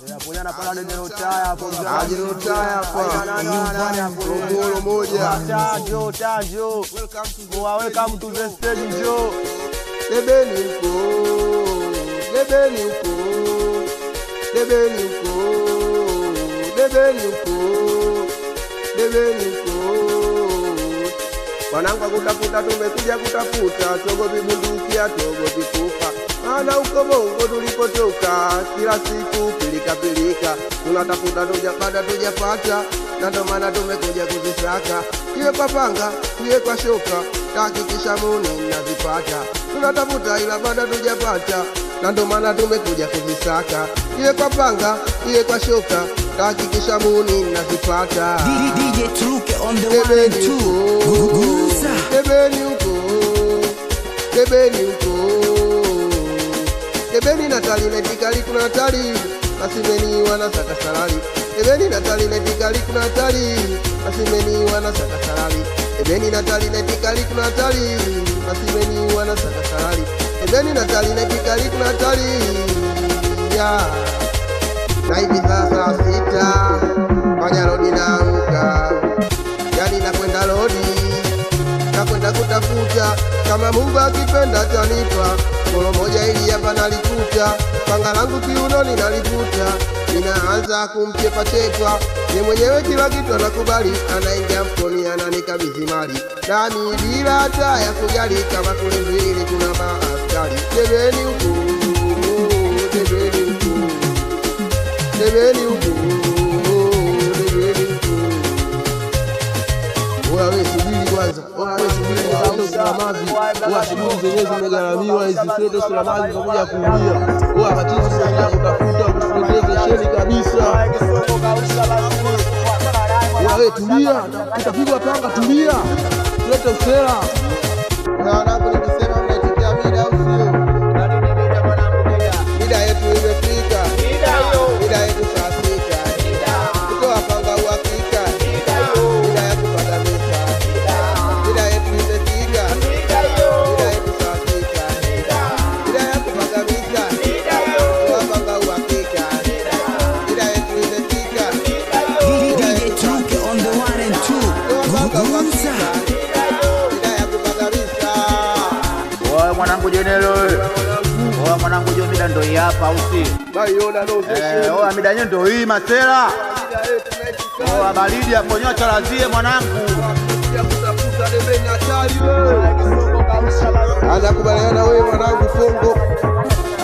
Punya na pala ndio utaya hapo aje utaya hapa ngoro moja tajo welcome to the stage jo debeni uko wanangu kutafuta tumekuja kutafuta togopi bundukia togopi kufa ana uko Bongo tulipotoka kila siku pilika tunatafuta tujapata tujapata na ndo maana tumekuja kuzisaka iwe kwa panga iwe kwa shoka tahakikisha muni nazipata tunatafuta ila bado tujapata na ndo maana tumekuja kuzisaka iwe kwa panga iwe kwa shoka tahakikisha muni nazipata DJ Truke on the 1 and 2 Gugusa Debeni Natali netikali kuna hatari Asimeni wana saka salari Debeni Natali netikali kuna hatari Asimeni wana saka salari Debeni Natali netikali kuna hatari Asimeni wana saka salari Debeni Natali netikali kuna hatari na hivi sasa 6 fanya lodi na uka yani nakwenda lodi nakwenda kutafuta kama Mungu akipenda atanipa kolo moja ili hapa nalikuta panga langu kiunoni nalivuta ninaanza kumchepa ni mwenyewe kila kitu anakubali anaingia mfukoni ananikabidhi mali nami bila hata ya kujali kama kule mbele kuna maaskari debeni huko wewe subiri kwanza wewe subiri kwanza salamazi wewe shughuli zenyewe zimegharamiwa hizi sote salamazi zinakuja kuingia wewe akatizo sana utafuta usipoteze sheni kabisa wewe tulia utapigwa panga tulia tulete usela na wanangu nikisema mnaitikia mida au sio mida yetu imefika mida yetu saa 6 kutoa panga uhakika mida ya kupata misa mida yetu imefika mida yetu saa 6 mida ya kupata misa kutoa panga uhakika mida yetu imefika DJ Truke on the 1 and 2 Gugusa mida ya kupata misa wewe mwanangu jenelo wewe mwanangu jo mida ndo hapa au si baiona ndo wewe mida yenyewe ndo hii masela wewe baridi hapo nyocha lazie mwanangu kutafuta debeni hatari wewe anakubaliana wewe mwanangu Fongo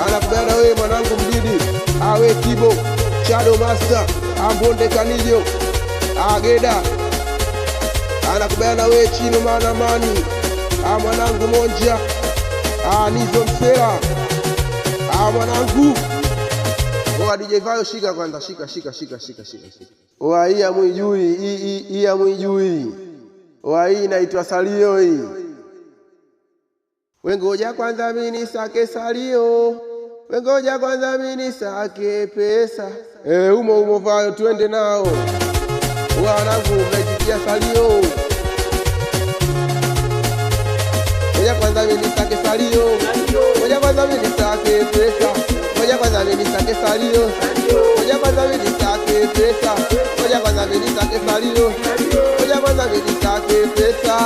anakubaliana wewe mwanangu Mdidi awe Kibo Shadow Master Ambonde Kanijo Ageda anakubaliana wewe Chino Manamani mwanangu Monja Nizo Msela mwanangu oa DJ Vayo shika kwanza shika oa hii amwijui hii amwijui oa hii inaitwa salio hii wengoja kwanza mimi sake salio wengoja kwanza mimi sake pesa umo Vayo twende nao oa wanangu mnaitikia salio ngoja kwanza mimi sake salio ngoja kwanza mimi sake pesa ngoja kwanza mimi sake salio ngoja kwanza mimi sake pesa ngoja kwanza mimi sake salio ngoja kwanza mimi sake pesa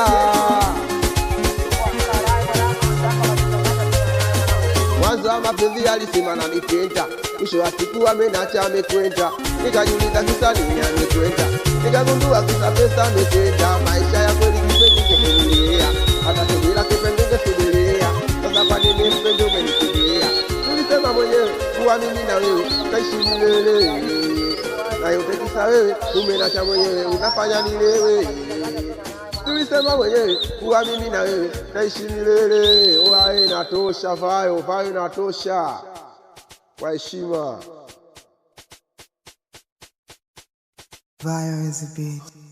mwanzo wa mapenzi alisema na nipenda mwisho wa siku amenacha amekwenda nikajiuliza kisa nini amekwenda nikagundua kisa pesa amekwenda maisha ya kweli kipendi kekelea hata subira kipendeze subiria sasa kwa nini mpendo umenisubiria tulisema mwenyewe kuwa mimi na wewe taishi milele na yote kisa wewe umenacha mwenyewe unafanya nilewe tulisema mwenyewe kuwa mimi na wewe taishi milele oa inatosha Vayo inatosha kwa heshima Vayo is a beat